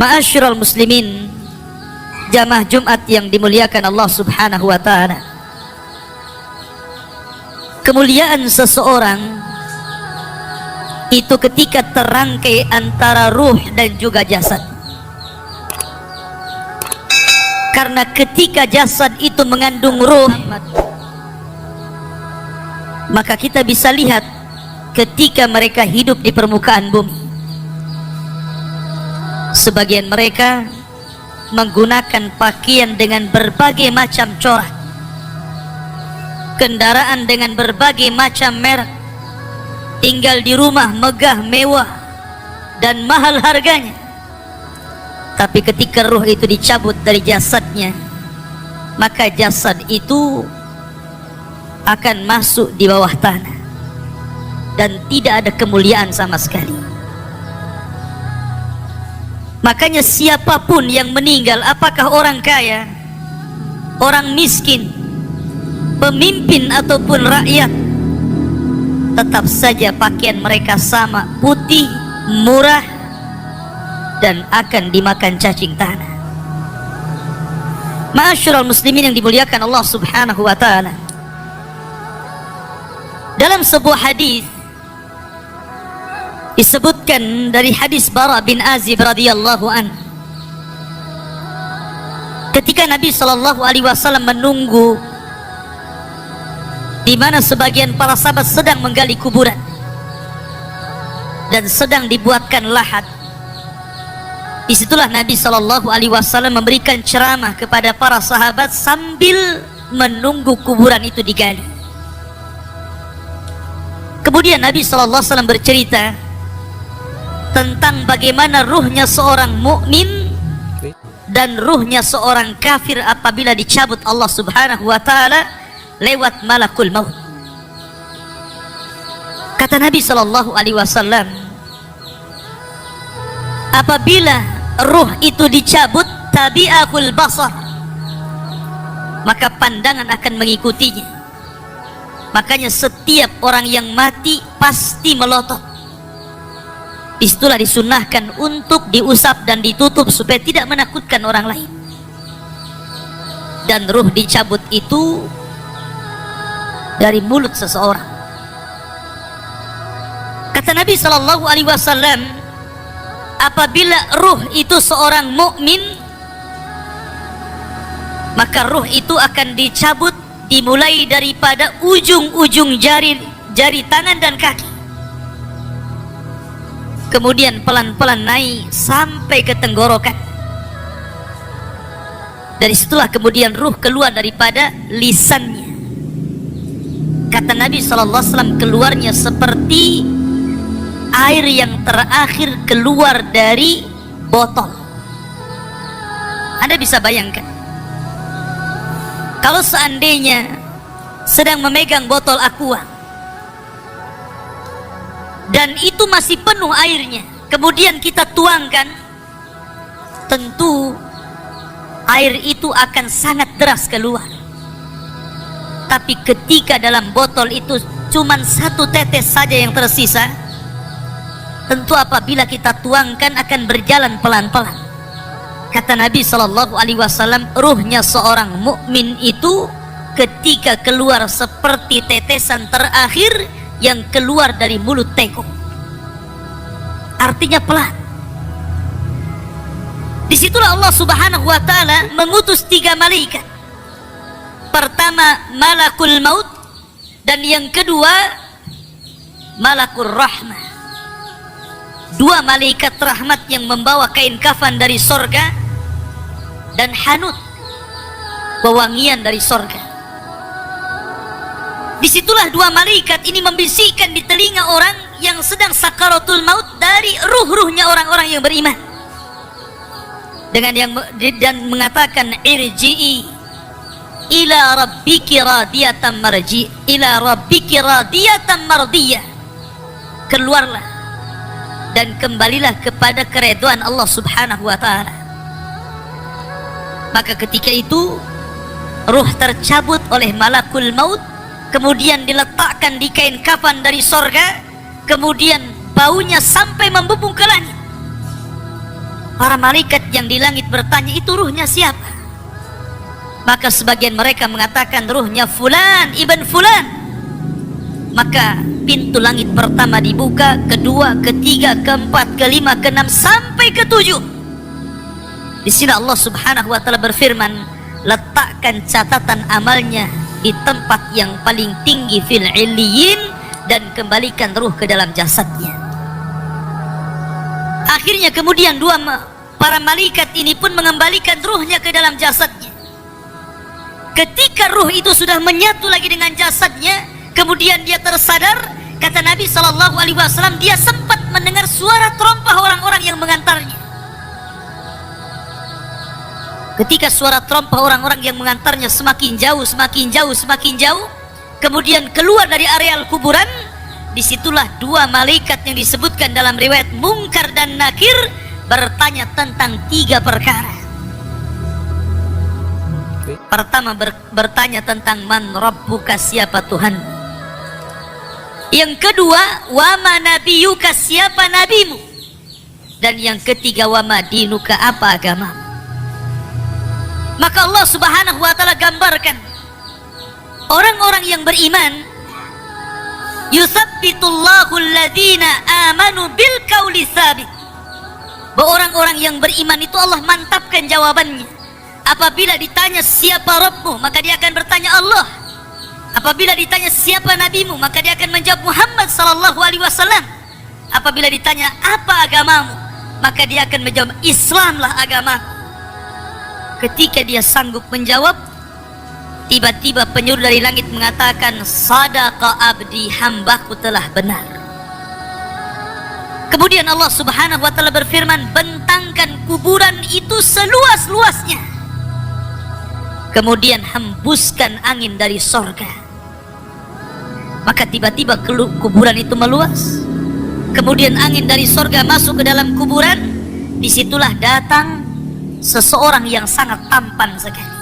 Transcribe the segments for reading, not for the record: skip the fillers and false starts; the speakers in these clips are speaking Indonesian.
Ma'asyiral muslimin, jamaah Jumat yang dimuliakan Allah Subhanahu wa taala. Kemuliaan seseorang itu ketika terangkai antara ruh dan juga jasad. Karena ketika jasad itu mengandung ruh, maka kita bisa lihat ketika mereka hidup di permukaan bumi, sebagian mereka menggunakan pakaian dengan berbagai macam corak, kendaraan dengan berbagai macam merek, tinggal di rumah megah mewah dan mahal harganya. Tapi ketika ruh itu dicabut dari jasadnya, maka jasad itu akan masuk di bawah tanah dan tidak ada kemuliaan sama sekali. Makanya siapapun yang meninggal, apakah orang kaya, orang miskin, pemimpin ataupun rakyat, tetap saja pakaian mereka sama, putih, murah, dan akan dimakan cacing tanah. Ma'asyiral muslimin yang dimuliakan Allah Subhanahu wa taala. Dalam sebuah hadis disebutkan dari hadis Bara bin Azib radhiyallahu an, ketika Nabi sallallahu alaihi wasallam menunggu di mana sebagian para sahabat sedang menggali kuburan dan sedang dibuatkan lahat, disitulah Nabi sallallahu alaihi wasallam memberikan ceramah kepada para sahabat sambil menunggu kuburan itu digali. Kemudian Nabi sallallahu alaihi wasallam bercerita tentang bagaimana ruhnya seorang mukmin dan ruhnya seorang kafir apabila dicabut Allah Subhanahu wa taala lewat malakul maut. Kata Nabi sallallahu alaihi wasallam, apabila ruh itu dicabut, tabi'ahul basar, maka pandangan akan mengikutinya. Makanya setiap orang yang mati pasti melotot. Disitulah disunnahkan untuk diusap dan ditutup supaya tidak menakutkan orang lain. Dan ruh dicabut itu dari mulut seseorang. Kata Nabi sallallahu alaihi wasallam, apabila ruh itu seorang mukmin, maka ruh itu akan dicabut dimulai daripada ujung-ujung jari tangan dan kaki, kemudian pelan-pelan naik sampai ke tenggorokan. Dari situlah kemudian ruh keluar daripada lisannya. Kata Nabi SAW, keluarnya seperti air yang terakhir keluar dari botol. Anda bisa bayangkan, kalau seandainya sedang memegang botol aqua dan itu masih penuh airnya, kemudian kita tuangkan, tentu air itu akan sangat deras keluar. Tapi ketika dalam botol itu cuma satu tetes saja yang tersisa, tentu apabila kita tuangkan akan berjalan pelan-pelan. Kata Nabi sallallahu alaihi wasallam, ruhnya seorang mukmin itu ketika keluar seperti tetesan terakhir yang keluar dari mulut teko. Artinya pelan. Disitulah Allah Subhanahu wa taala mengutus 3 malaikat. Pertama malakul maut, dan yang kedua malakul rahmah. 2 malaikat rahmat yang membawa kain kafan dari sorga dan hanut, wewangian dari sorga. Disitulah 2 malaikat ini membisikkan di telinga orang yang sedang sakaratul maut dari ruh-ruhnya orang-orang yang beriman, dan mengatakan, irji'i ila rabbiki radiyatan marji, ila rabbiki radiyatan mardiyah, keluarlah dan kembalilah kepada keridhaan Allah Subhanahu wa taala. Maka ketika itu ruh tercabut oleh malakul maut, kemudian diletakkan di kain kafan dari sorga, kemudian baunya sampai membubung ke langit. Para malaikat yang di langit bertanya, itu ruhnya siapa? Maka sebagian mereka mengatakan ruhnya fulan ibn fulan. Maka pintu langit pertama dibuka, kedua, ketiga, keempat, kelima, keenam, sampai ketujuh. Di sini Allah Subhanahu wa taala berfirman, letakkan catatan amalnya di tempat yang paling tinggi fil illiyin, dan kembalikan ruh ke dalam jasadnya. Akhirnya kemudian para malaikat ini pun mengembalikan ruhnya ke dalam jasadnya. Ketika ruh itu sudah menyatu lagi dengan jasadnya, kemudian dia tersadar. Kata Nabi SAW, dia sempat mendengar suara terompah orang-orang yang mengantarnya. Ketika suara terompah orang-orang yang mengantarnya semakin jauh, semakin jauh, semakin jauh, kemudian keluar dari areal kuburan, disitulah dua malaikat yang disebutkan dalam riwayat Munkar dan Nakir bertanya tentang tiga perkara. Pertama bertanya tentang man rabbuka, siapa Tuhan. Yang kedua, wa ma nabiyuka, siapa nabimu. Dan yang ketiga, wa ma dinuka, apa agama. Maka Allah Subhanahu wa taala gambarkan orang-orang yang beriman, yusabbitullahu alladhina amanu bil qauli tsabit. Bahwa orang-orang yang beriman itu Allah mantapkan jawabannya. Apabila ditanya siapa Rabbmu, maka dia akan bertanya Allah. Apabila ditanya siapa nabimu, maka dia akan menjawab Muhammad sallallahu alaihi wasallam. Apabila ditanya apa agamamu, maka dia akan menjawab Islamlah agama. Ketika dia sanggup menjawab, tiba-tiba penyuruh dari langit mengatakan, sadaqa abdi, hambaku telah benar. Kemudian Allah Subhanahu wa taala berfirman, bentangkan kuburan itu seluas-luasnya. Kemudian hembuskan angin dari sorga. Maka tiba-tiba kuburan itu meluas. Kemudian angin dari sorga masuk ke dalam kuburan. Disitulah datang seseorang yang sangat tampan sekali,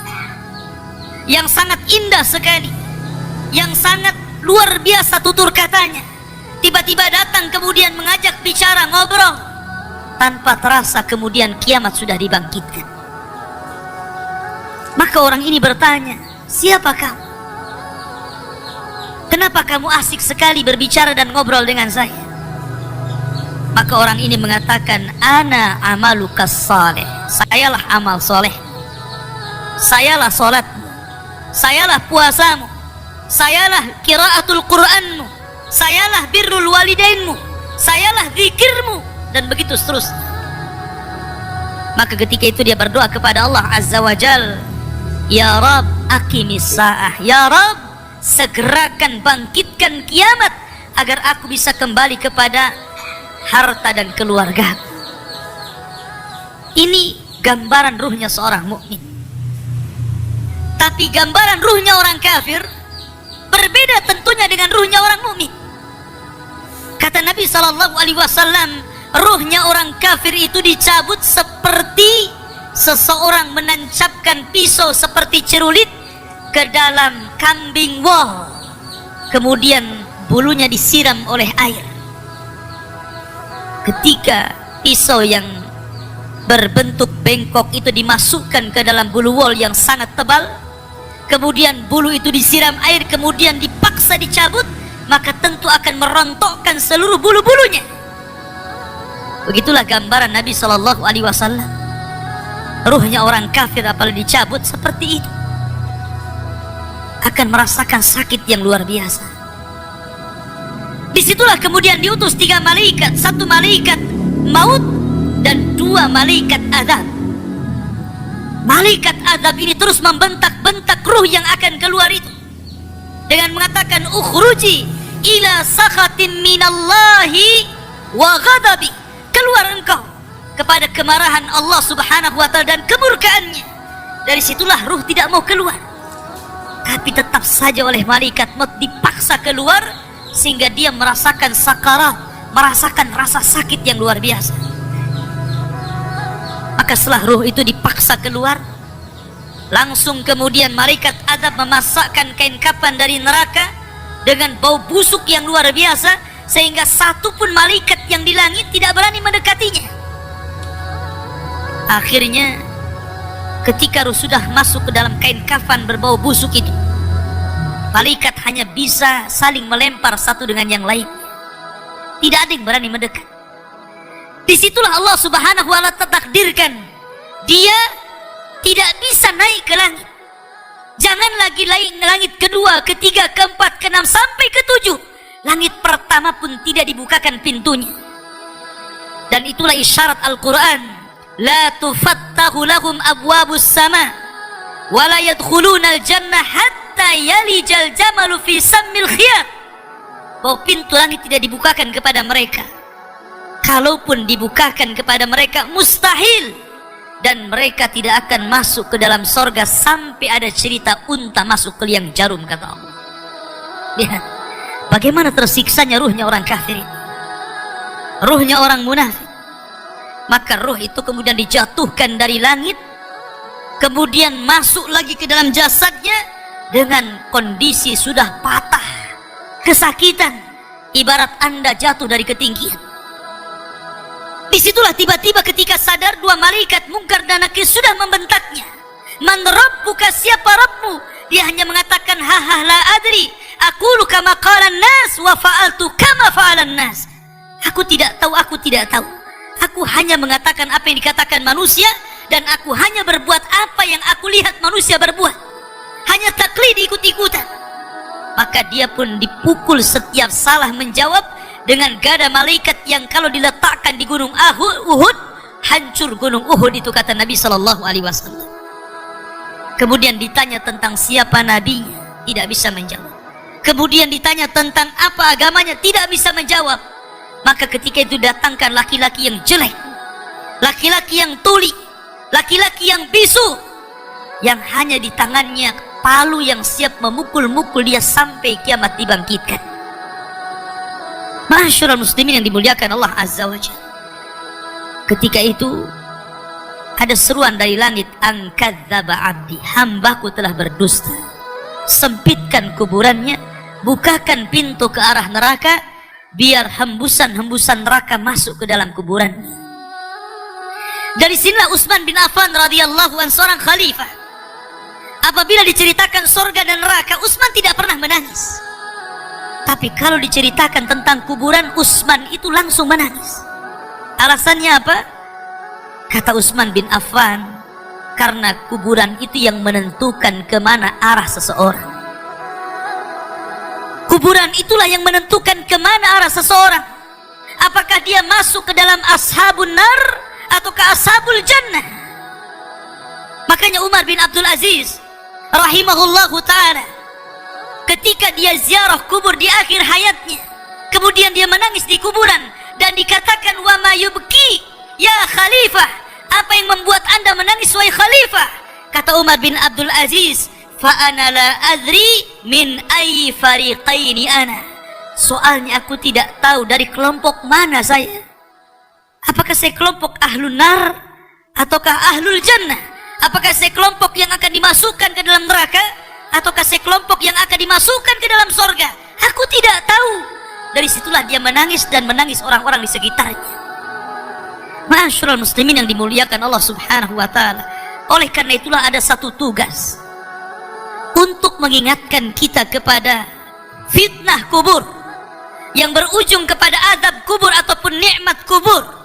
yang sangat indah sekali, yang sangat luar biasa tutur katanya. Tiba-tiba datang kemudian mengajak bicara, ngobrol. Tanpa terasa kemudian kiamat sudah dibangkitkan. Maka orang ini bertanya, siapa kamu? Kenapa kamu asik sekali berbicara dan ngobrol dengan saya? Maka orang ini mengatakan, ana amaluka saleh. Sayalah amal soleh. Sayalah solatmu. Sayalah puasamu. Sayalah qiraatul Qur'anmu. Sayalah birrul walidainmu. Sayalah zikirmu. Dan begitu seterusnya. Maka ketika itu dia berdoa kepada Allah Azza wa Jal, ya Rab, aqimis sa'ah. Ya Rab, segerakan bangkitkan kiamat agar aku bisa kembali kepada harta dan keluarga. Ini gambaran ruhnya seorang mukmin. Tapi gambaran ruhnya orang kafir berbeda tentunya dengan ruhnya orang mukmin. Kata Nabi SAW, ruhnya orang kafir itu dicabut seperti seseorang menancapkan pisau seperti cerulit ke dalam kambing wol, kemudian bulunya disiram oleh air. Ketika pisau yang berbentuk bengkok itu dimasukkan ke dalam bulu wol yang sangat tebal, kemudian bulu itu disiram air, kemudian dipaksa dicabut, maka tentu akan merontokkan seluruh bulu-bulunya. Begitulah gambaran Nabi SAW. Ruhnya orang kafir apabila dicabut seperti itu, akan merasakan sakit yang luar biasa. Disitulah kemudian diutus 3 malaikat, 1 malaikat maut dan 2 malaikat azab. Malaikat azab ini terus membentak-bentak ruh yang akan keluar itu dengan mengatakan, ukhruji ila sakhatin minallahi wa ghadabi, keluar engkau kepada kemarahan Allah Subhanahu wa taala dan kemurkaannya. Dari situlah ruh tidak mau keluar, tapi tetap saja oleh malaikat maut dipaksa keluar, sehingga dia merasakan sakarat, merasakan rasa sakit yang luar biasa. Maka setelah ruh itu dipaksa keluar, langsung kemudian malaikat azab memasakkan kain kafan dari neraka dengan bau busuk yang luar biasa, sehingga satu pun malaikat yang di langit tidak berani mendekatinya. Akhirnya ketika ruh sudah masuk ke dalam kain kafan berbau busuk itu, malaikat hanya bisa saling melempar satu dengan yang lain. Tidak ada yang berani mendekat. Disitulah Allah Subhanahu wa ta'ala takdirkan dia tidak bisa naik ke langit. Jangan lagi langit kedua, ketiga, keempat, keenam sampai ketujuh. Langit pertama pun tidak dibukakan pintunya. Dan itulah isyarat Al-Quran, la tufattahu lahum abwabus sama wa la yadkhuluna al-jannah hatta yalijal jamalu fi sammil khiyat. Bahwa pintu langit tidak dibukakan kepada mereka. Kalaupun dibukakan kepada mereka, mustahil. Dan mereka tidak akan masuk ke dalam sorga sampai ada cerita unta masuk ke liang jarum, kata Allah. Lihat bagaimana tersiksanya ruhnya orang kafir, ruhnya orang munafik. Maka ruh itu kemudian dijatuhkan dari langit, kemudian masuk lagi ke dalam jasadnya dengan kondisi sudah patah, kesakitan, ibarat Anda jatuh dari ketinggian. Disitulah tiba-tiba ketika sadar, dua malaikat Munkar dan Nakir sudah membentaknya. Man rabbuka, siapa Rabbmu? Dia hanya mengatakan ha la adri, aqulu kama qalan nas wa fa'altu kama fa'alan nas. Aku tidak tahu, aku tidak tahu. Aku hanya mengatakan apa yang dikatakan manusia, dan aku hanya berbuat apa yang aku lihat manusia berbuat. Hanya taklid, ikut-ikutan. Maka dia pun dipukul setiap salah menjawab dengan gada malaikat yang kalau diletakkan di gunung Uhud, hancur gunung Uhud itu, kata Nabi SAW. Kemudian ditanya tentang siapa nabinya, tidak bisa menjawab. Kemudian ditanya tentang apa agamanya, tidak bisa menjawab. Maka ketika itu datangkan laki-laki yang jelek, laki-laki yang tuli, laki-laki yang bisu, yang hanya di tangannya palu yang siap memukul-mukul dia sampai kiamat dibangkitkan. Masyarul muslimin yang dimuliakan Allah Azza wa Jalla. Ketika itu ada seruan dari langit, an kadzdzaba abdi, hambaku telah berdusta. Sempitkan kuburannya, bukakan pintu ke arah neraka, biar hembusan-hembusan neraka masuk ke dalam kuburannya. Dari sinilah Utsman bin Affan radhiyallahu anhu, seorang khalifah, apabila diceritakan surga dan neraka, Utsman tidak pernah menangis. Tapi kalau diceritakan tentang kuburan, Utsman itu langsung menangis. Alasannya apa? Kata Utsman bin Affan, karena kuburan itu yang menentukan kemana arah seseorang. Kuburan itulah yang menentukan kemana arah seseorang. Apakah dia masuk ke dalam ashabun nar atau ke ashabul jannah. Makanya Umar bin Abdul Aziz rahimahullahu ta'ala, ketika dia ziarah kubur di akhir hayatnya, kemudian dia menangis di kuburan dan dikatakan, wa ma yubki ya khalifah, apa yang membuat anda menangis wahai khalifah? Kata Umar bin Abdul Aziz, fa ana la adri min ayyi fariqaini ana, soalnya aku tidak tahu dari kelompok mana saya. Apakah saya kelompok ahlun nar ataukah ahlul jannah? Apakah saya kelompok yang akan dimasukkan ke dalam neraka ataukah saya kelompok yang akan dimasukkan ke dalam sorga? Aku tidak tahu. Dari situlah dia menangis dan menangis orang-orang di sekitarnya. Ma'asyiral muslimin yang dimuliakan Allah Subhanahu wa ta'ala. Oleh karena itulah ada satu tugas untuk mengingatkan kita kepada fitnah kubur yang berujung kepada azab kubur ataupun nikmat kubur.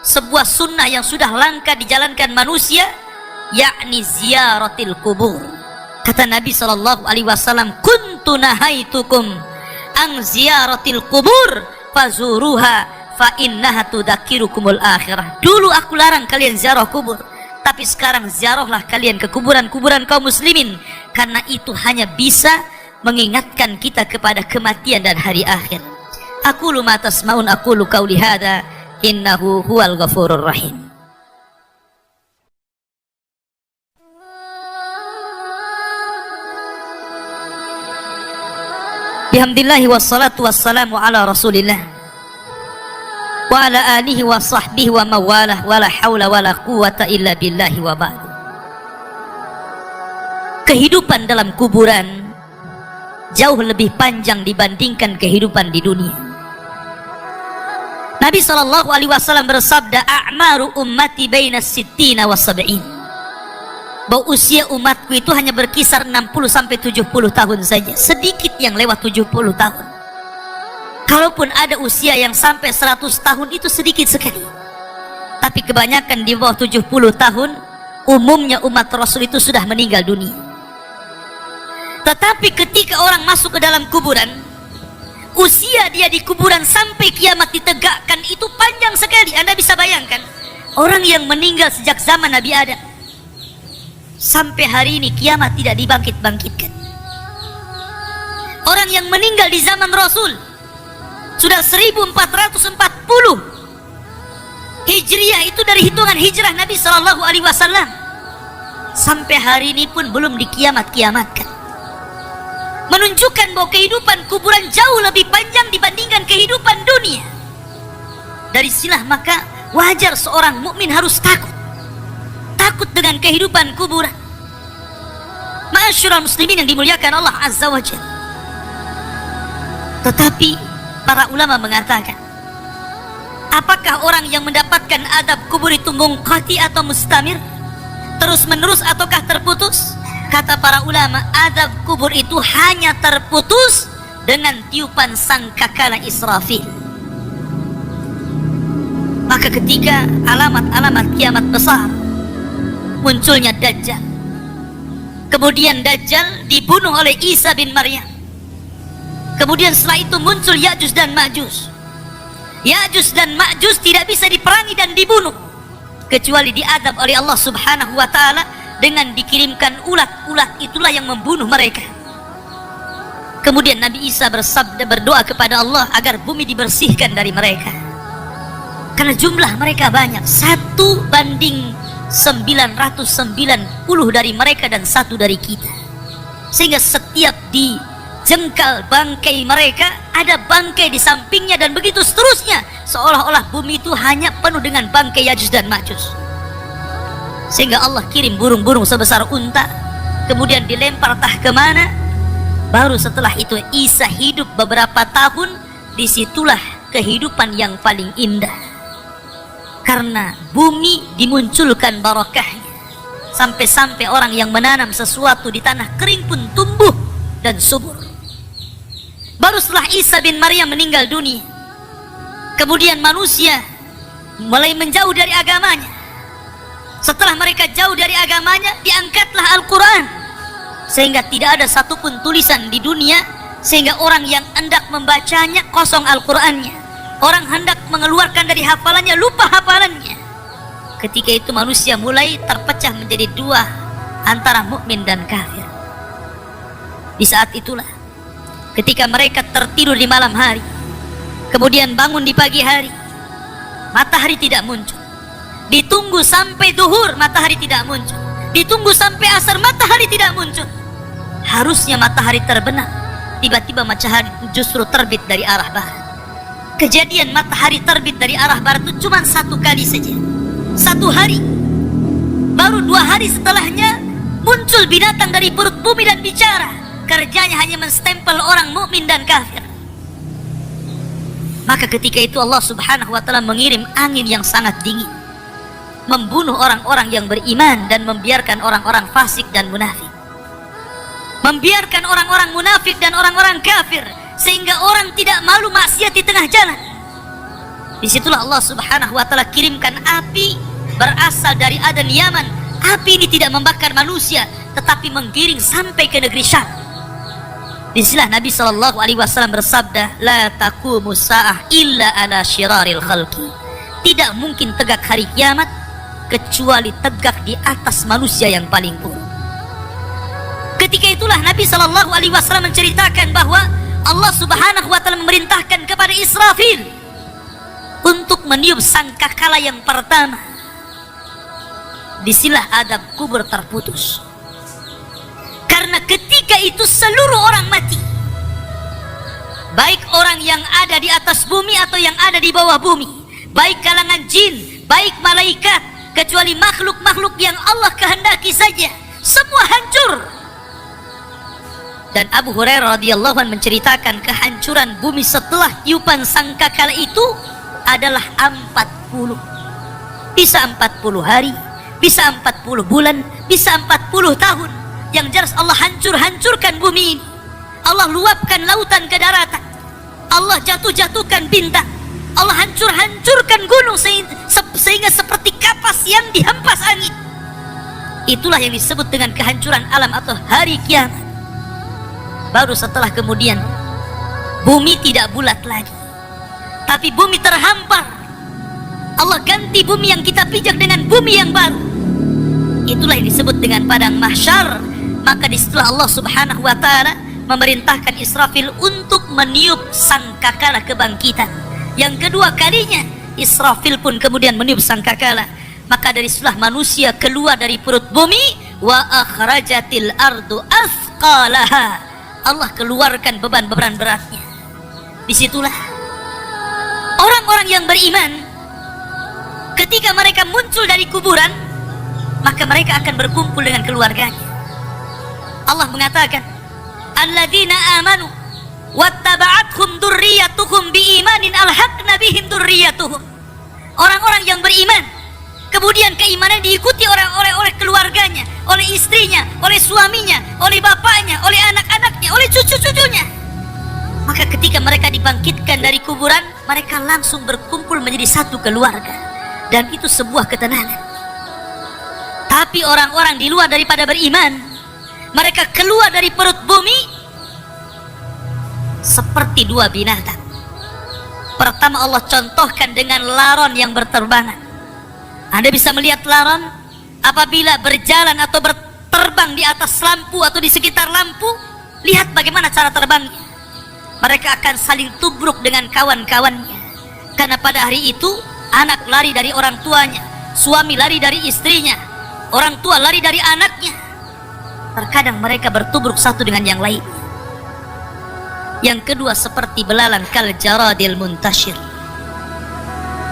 Sebuah sunnah yang sudah langka dijalankan manusia, yakni ziyaratil kubur. Kata Nabi SAW, kuntu nahaitukum ang ziyaratil kubur fazuruha fa innaha tudzakirukumul akhirah. Dulu aku larang kalian ziarah kubur, tapi sekarang ziarahlah kalian ke kuburan-kuburan kaum muslimin, karena itu hanya bisa mengingatkan kita kepada kematian dan hari akhir. Aqulu ma tasma'un, aqulu qauli hadza, innahu huwal ghafurur rahim. Bihamdillahi wassalatu wassalamu ala rasulillah wa ala alihi wa sahbihi wa mawalah, wa la hawla wa la quwata illa billahi wa ba'du. Kehidupan dalam kuburan jauh lebih panjang dibandingkan kehidupan di dunia. Nabi SAW bersabda, a'maru ummati baina sittina wa sab'in, bahwa usia umatku itu hanya berkisar 60 sampai 70 tahun saja. Sedikit yang lewat 70 tahun. Kalaupun ada usia yang sampai 100 tahun itu sedikit sekali. Tapi kebanyakan di bawah 70 tahun, umumnya umat Rasul itu sudah meninggal dunia. Tetapi ketika orang masuk ke dalam kuburan, usia dia di kuburan sampai kiamat ditegakkan itu panjang sekali. Anda bisa bayangkan, orang yang meninggal sejak zaman Nabi Adam sampai hari ini kiamat tidak dibangkit-bangkitkan. Orang yang meninggal di zaman Rasul sudah 1440 Hijriah, itu dari hitungan hijrah Nabi SAW, sampai hari ini pun belum dikiamat-kiamatkan, menunjukkan bahwa kehidupan kuburan jauh lebih panjang dibandingkan kehidupan dunia. Dari sinilah maka wajar seorang mukmin harus takut dengan kehidupan kuburan. Ma'asyiral muslimin yang dimuliakan Allah Azza wa Jalla. Tetapi para ulama mengatakan, apakah orang yang mendapatkan adab kubur itu munqati atau mustamir, terus menerus ataukah terputus? Kata para ulama, adab kubur itu hanya terputus dengan tiupan sangkakala Israfil. Maka ketika alamat-alamat kiamat besar, munculnya Dajjal, kemudian Dajjal dibunuh oleh Isa bin Maryam, kemudian setelah itu muncul Ya'juj dan Ma'juj. Ya'juj dan Ma'juj tidak bisa diperangi dan dibunuh kecuali diadab oleh Allah Subhanahu wa ta'ala dengan dikirimkan ulat-ulat, itulah yang membunuh mereka. Kemudian Nabi Isa bersabda, berdoa kepada Allah agar bumi dibersihkan dari mereka, karena jumlah mereka banyak, 1:990 dari mereka dan 1 dari kita, sehingga setiap dijengkal bangkai mereka ada bangkai di sampingnya, dan begitu seterusnya, seolah-olah bumi itu hanya penuh dengan bangkai Ya'juj dan Ma'juj. Sehingga Allah kirim burung-burung sebesar unta, kemudian dilempar entah kemana. Baru setelah itu Isa hidup beberapa tahun. Disitulah kehidupan yang paling indah, karena bumi dimunculkan barakahnya, sampai-sampai orang yang menanam sesuatu di tanah kering pun tumbuh dan subur. Baru setelah Isa bin Maryam meninggal dunia, kemudian manusia mulai menjauh dari agamanya. Setelah mereka jauh dari agamanya, diangkatlah Al-Quran, sehingga tidak ada satupun tulisan di dunia, sehingga orang yang hendak membacanya kosong Al-Qurannya. Orang hendak mengeluarkan dari hafalannya, lupa hafalannya. Ketika itu manusia mulai terpecah menjadi dua, antara mukmin dan kafir. Di saat itulah, ketika mereka tertidur di malam hari, kemudian bangun di pagi hari, matahari tidak muncul. Ditunggu sampai duhur, matahari tidak muncul. Ditunggu sampai asar, matahari tidak muncul. Harusnya matahari terbenam, tiba-tiba matahari justru terbit dari arah barat. Kejadian matahari terbit dari arah barat itu cuma 1 kali saja, 1 hari. Baru 2 hari setelahnya muncul binatang dari perut bumi dan bicara. Kerjanya hanya menstempel orang mukmin dan kafir. Maka ketika itu Allah Subhanahu wa ta'ala mengirim angin yang sangat dingin, membunuh orang-orang yang beriman dan membiarkan orang-orang fasik dan munafik, membiarkan orang-orang munafik dan orang-orang kafir, sehingga orang tidak malu maksiat di tengah jalan. Disitulah Allah Subhanahu wa ta'ala kirimkan api berasal dari Aden Yaman. Api ini tidak membakar manusia, tetapi menggiring sampai ke negeri Syam. Disinilah Nabi SAW bersabda, la taqumu sa'ah illa ala syiraril khalqi. Tidak mungkin tegak hari kiamat kecuali tegak di atas manusia yang paling buruk. Ketika itulah Nabi SAW menceritakan bahwa Allah Subhanahu wa ta'ala memerintahkan kepada Israfil untuk meniup sangkakala yang pertama. Disinilah adab kubur terputus, karena ketika itu seluruh orang mati, baik orang yang ada di atas bumi atau yang ada di bawah bumi, baik kalangan jin, baik malaikat, kecuali makhluk-makhluk yang Allah kehendaki saja, semua hancur. Dan Abu Hurairah radhiyallahu anhu menceritakan kehancuran bumi setelah tiupan sangkakala itu adalah 40. Bisa 40 hari, bisa 40 bulan, bisa 40 tahun. Yang jelas Allah hancurkan bumi ini. Allah luapkan lautan ke daratan. Allah jatuhkan bintang. Allah hancurkan gunung sehingga seperti kapas yang dihempas angin. Itulah yang disebut dengan kehancuran alam atau hari kiamat. Baru setelah kemudian bumi tidak bulat lagi, tapi bumi terhampar. Allah ganti bumi yang kita pijak dengan bumi yang baru. Itulah yang disebut dengan padang mahsyar. Maka disitulah Allah subhanahu wa ta'ala memerintahkan Israfil untuk meniup sangkakala kebangkitan. Yang kedua kalinya Israfil pun kemudian meniup sangkakala. Maka dari situlah manusia keluar dari perut bumi. Wa akhrajatil ardu athqalaha. Allah keluarkan beban-beban beratnya. Disitulah orang-orang yang beriman, ketika mereka muncul dari kuburan, maka mereka akan berkumpul dengan keluarganya. Allah mengatakan, alladzina amanu wattaba'athum dzurriyyatuhum biimanin alhaqna bihim dzurriyyatuhum. Orang-orang yang beriman, kemudian keimanan diikuti oleh keluarganya, oleh istrinya, oleh suaminya, oleh bapaknya, oleh anak-anaknya, oleh cucu-cucunya. Maka ketika mereka dibangkitkan dari kuburan, mereka langsung berkumpul menjadi satu keluarga. Dan itu sebuah ketenangan. Tapi orang-orang di luar daripada beriman, mereka keluar dari perut bumi seperti dua binatang. Pertama Allah contohkan dengan laron yang berterbangan. Anda bisa melihat laron apabila berjalan atau berterbang di atas lampu atau di sekitar lampu. Lihat bagaimana cara terbangnya. Mereka akan saling tubruk dengan kawan-kawannya. Karena pada hari itu anak lari dari orang tuanya, suami lari dari istrinya, orang tua lari dari anaknya. Terkadang mereka bertubruk satu dengan yang lain. Yang kedua seperti belalang kal jaradil muntashir.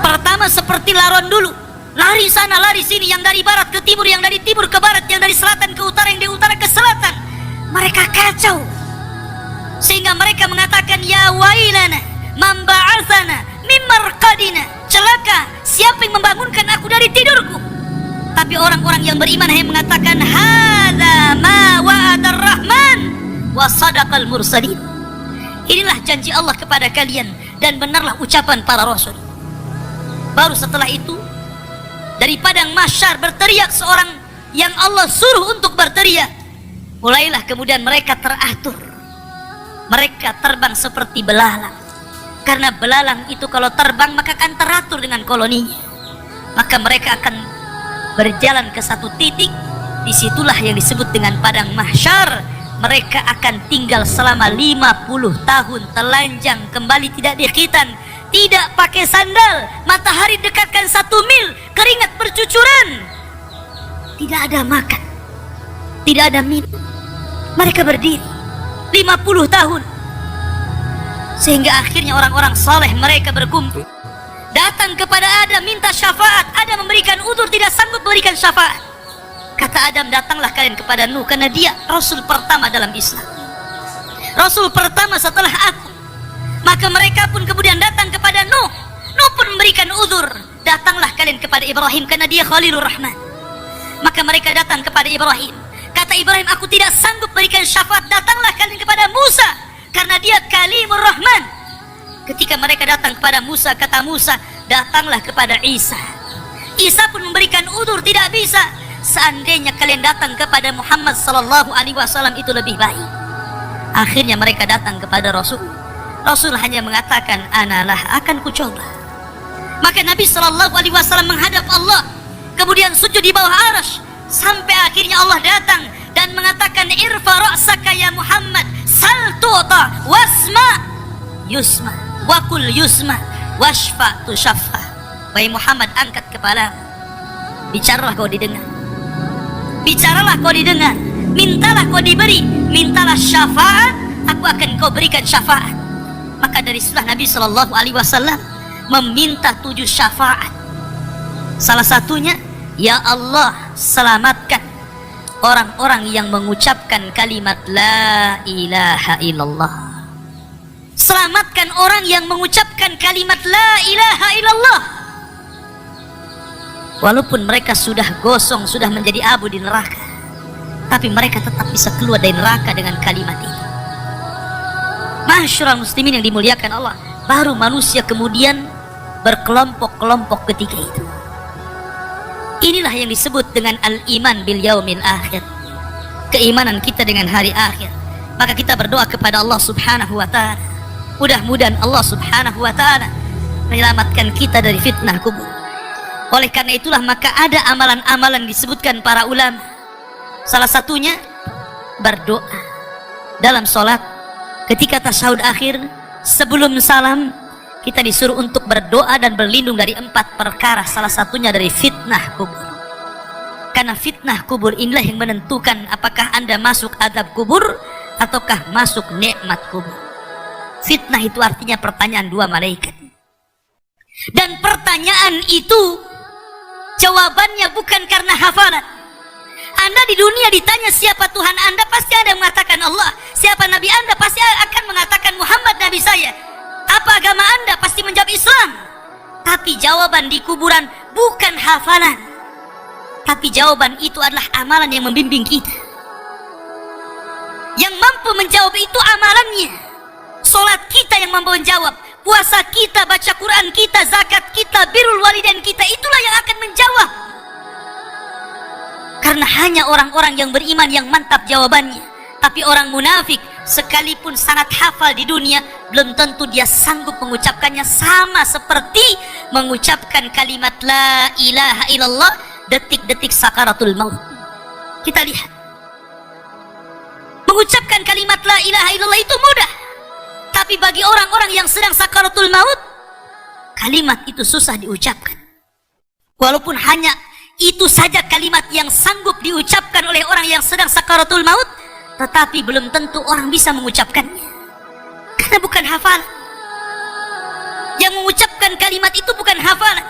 Pertama seperti laron dulu, lari sana lari sini, yang dari barat ke timur, yang dari timur ke barat, yang dari selatan ke utara, yang dari utara ke selatan. Mereka kacau sehingga mereka mengatakan, ya wailana man ba'atsana min marqadina. Celaka, siapa yang membangunkan aku dari tidurku? Tapi orang-orang yang beriman hanya mengatakan, hadza ma wa'adar rahman wa sadaqal mursalin. Inilah janji Allah kepada kalian dan benarlah ucapan para rasul. Baru setelah itu dari padang mahsyar berteriak seorang yang Allah suruh untuk berteriak. Mulailah kemudian mereka teratur. Mereka terbang seperti belalang. Karena belalang itu kalau terbang maka akan teratur dengan koloninya. Maka mereka akan berjalan ke satu titik. Disitulah yang disebut dengan padang mahsyar. Mereka akan tinggal selama 50 tahun telanjang, kembali tidak dikhitan, tidak pakai sandal, matahari dekatkan 1 mil, keringat bercucuran, tidak ada makan, tidak ada minum. Mereka berdiri 50 tahun sehingga akhirnya orang-orang saleh mereka berkumpul, datang kepada Adam minta syafaat. Adam memberikan udzur, tidak sanggup memberikan syafaat. Kata Adam, datanglah kalian kepada Nuh, karena dia Rasul pertama dalam Islam, Rasul pertama setelah aku. Maka mereka pun kemudian datang kepada Nuh. Nuh pun memberikan udzur, datanglah kalian kepada Ibrahim, karena dia Khalilur Rahman. Maka mereka datang kepada Ibrahim. Kata Ibrahim, aku tidak sanggup memberikan syafaat, datanglah kalian kepada Musa, karena dia Kalimur Rahman. Ketika mereka datang kepada Musa, kata Musa, datanglah kepada Isa. Isa pun memberikan udzur, tidak bisa. Seandainya kalian datang kepada Muhammad sallallahu alaihi wasallam itu lebih baik. Akhirnya mereka datang kepada Rasul. Rasul hanya mengatakan, analah, akan kucoba. Maka Nabi sallallahu alaihi wasallam menghadap Allah, kemudian sujud di bawah arasy, sampai akhirnya Allah datang dan mengatakan, irfa ra'saka ya Muhammad, sal tu'ta wasma yusma wakul yusma washfa tushaffa. Wahai Muhammad, angkat kepala, bicaralah kau didengar, bicaralah kau didengar, mintalah kau diberi, mintalah syafaat, aku akan kau berikan syafaat. Maka dari situlah Nabi sallallahu alaihi wasallam meminta 7 syafaat. Salah satunya, ya Allah, selamatkan orang-orang yang mengucapkan kalimat la ilaha illallah. Selamatkan orang yang mengucapkan kalimat la ilaha illallah. Walaupun mereka sudah gosong, sudah menjadi abu di neraka, tapi mereka tetap bisa keluar dari neraka dengan kalimat itu. Masyarul muslimin yang dimuliakan Allah, baru manusia kemudian berkelompok-kelompok ketika itu. Inilah yang disebut dengan al-iman bil yaumil akhir, keimanan kita dengan hari akhir. Maka kita berdoa kepada Allah subhanahu wa ta'ala, mudah-mudahan Allah subhanahu wa ta'ala menyelamatkan kita dari fitnah kubur. Oleh karena itulah maka ada amalan-amalan disebutkan para ulama. Salah satunya berdoa dalam sholat. Ketika tasyahud akhir, sebelum salam, kita disuruh untuk berdoa dan berlindung dari 4 perkara. Salah satunya dari fitnah kubur. Karena fitnah kubur inilah yang menentukan apakah Anda masuk azab kubur ataukah masuk nikmat kubur. Fitnah itu artinya pertanyaan 2 malaikat. Dan pertanyaan itu jawabannya bukan karena hafalan. Anda di dunia ditanya siapa Tuhan Anda, pasti Anda mengatakan Allah. Siapa Nabi Anda, pasti akan mengatakan Muhammad Nabi saya. Apa agama Anda, pasti menjawab Islam. Tapi jawaban di kuburan bukan hafalan, tapi jawaban itu adalah amalan yang membimbing kita. Yang mampu menjawab itu amalannya. Sholat kita yang mampu menjawab, puasa kita, baca Quran kita, zakat kita, birrul walidain kita, itulah yang akan menjawab. Karena hanya orang-orang yang beriman yang mantap jawabannya. Tapi orang munafik sekalipun sangat hafal di dunia, belum tentu dia sanggup mengucapkannya, sama seperti mengucapkan kalimat la ilaha illallah detik-detik sakaratul maut. Kita lihat, mengucapkan kalimat la ilaha illallah itu mudah, tapi bagi orang-orang yang sedang sakaratul maut, kalimat itu susah diucapkan. Walaupun hanya itu saja kalimat yang sanggup diucapkan oleh orang yang sedang sakaratul maut, tetapi belum tentu orang bisa mengucapkannya, karena bukan hafalan. Yang mengucapkan kalimat itu bukan hafalan,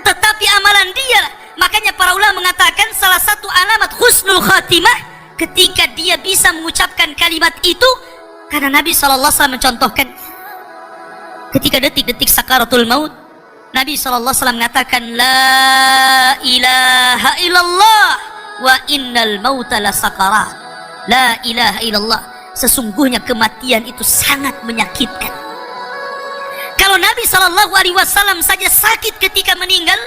tetapi amalan dia. Makanya para ulama mengatakan salah satu alamat husnul khatimah ketika dia bisa mengucapkan kalimat itu, karena Nabi SAW mencontohkan ketika detik-detik sakaratul maut, Nabi SAW mengatakan la ilaha illallah wa innal mauta la sakarat. La ilaha illallah, sesungguhnya kematian itu sangat menyakitkan. Kalau Nabi SAW saja sakit ketika meninggal,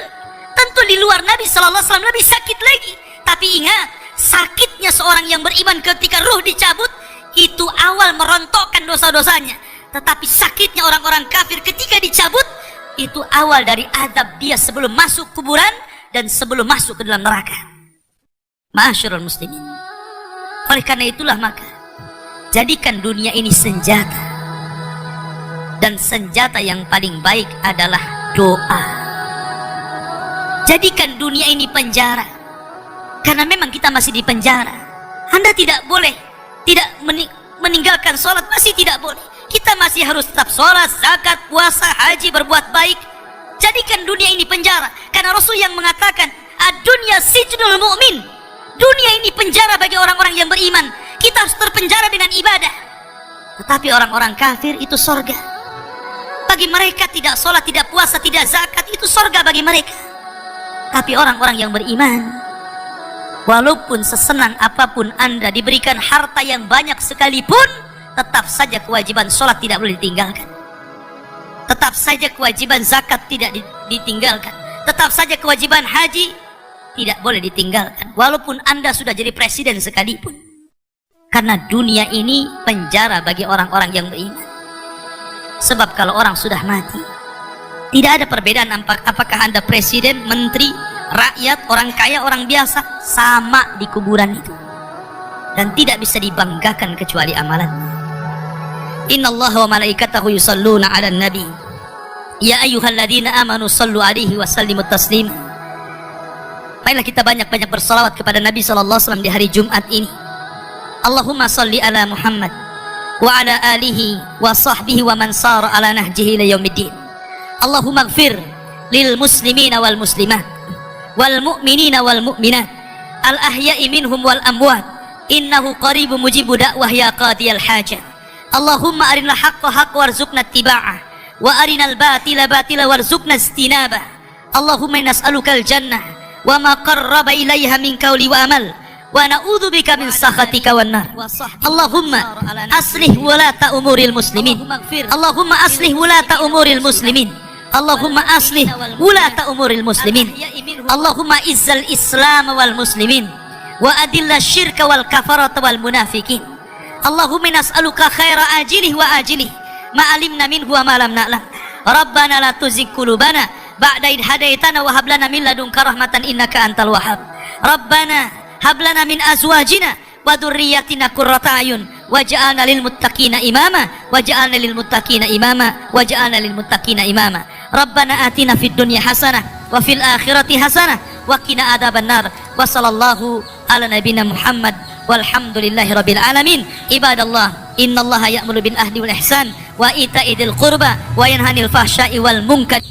tentu di luar Nabi SAW lebih sakit lagi. Tapi ingat, sakitnya seorang yang beriman ketika ruh dicabut itu awal merontokkan dosa-dosanya, tetapi sakitnya orang-orang kafir ketika dicabut itu awal dari azab dia sebelum masuk kuburan dan sebelum masuk ke dalam neraka. Ma'asyiral muslimin, oleh karena itulah maka jadikan dunia ini senjata, dan senjata yang paling baik adalah doa. Jadikan dunia ini penjara, karena memang kita masih di penjara. Anda tidak boleh tidak meninggalkan sholat, masih tidak boleh. Kita masih harus tetap sholat, zakat, puasa, haji, berbuat baik. Jadikan dunia ini penjara, karena Rasul yang mengatakan ad-dunya sijnul mu'min, dunia ini penjara bagi orang-orang yang beriman. Kita harus terpenjara dengan ibadah. Tetapi orang-orang kafir itu sorga. Bagi mereka tidak sholat, tidak puasa, tidak zakat, itu sorga bagi mereka. Tapi orang-orang yang beriman, walaupun sesenang apapun Anda diberikan harta yang banyak sekalipun, tetap saja kewajiban sholat tidak boleh ditinggalkan. Tetap saja kewajiban zakat tidak ditinggalkan. Tetap saja kewajiban haji tidak boleh ditinggalkan, walaupun Anda sudah jadi presiden sekalipun. Karena dunia ini penjara bagi orang-orang yang beriman. Sebab kalau orang sudah mati, tidak ada perbedaan apakah Anda presiden, menteri, rakyat, orang kaya, orang biasa, sama di kuburan itu. Dan tidak bisa dibanggakan kecuali amalannya. Innallaha wa malaikatahu yusalluna 'alan nabi ya ayyuhalladzina amanu sallu 'alaihi wa sallimu taslima. Baiklah, kita banyak-banyak bersalawat kepada Nabi SAW di hari Jumat ini. Allahumma salli ala Muhammad wa ala alihi wa sahbihi wa man sara ala nahjihi ila yaumiddin. Allahumma ighfir lil muslimina wal muslimat wal mu'minina wal mu'minat al ahya'i minhum wal amwat innahu qaribun mujibu da'wah ya qadiyal hajat. Allahumma arinal haqqa haqqa warzuqna ittiba'ah wa arinal batila batila warzuqna istinabah. Allahumma nas'alukal jannah wa ma qarraba ilaiha min qawli wa amal wa na'udzubika min sakhatika wan nar. Allahumma aslih wulata umuril muslimin. Allahumma aslih wulata umuril muslimin. Allahumma aslih wulata umuril muslimin. Allahumma izzal islam wal muslimin wa adilla syirka wal kafarata wal munafikin. Allahumma nas'aluka khaira ajilih wa ajilih ma alimna minhu wa ma lam na'lam. Rabbana la tuzigh qulubana ba'da idh hadaitana wa hab lana min ladunka rahmatan innaka antal wahhab. Rabbana hab lana min azwajina wa dzurriyyatina qurrata ayun waj'alna lil muttaqina imama waj'alna lil muttaqina imama waj'alna lil muttaqina imama. Rabbana atina fid dunya hasanah wa fil akhirati hasanah wa qina adzabannar. Wa sallallahu ala nabiyyina Muhammad walhamdulillahi rabbil alamin. Ibadallah, innallaha ya'muru bil ahdi wal ihsan wa ita'i dzil qurba wa yanha 'anil fahsya'i wal munkar.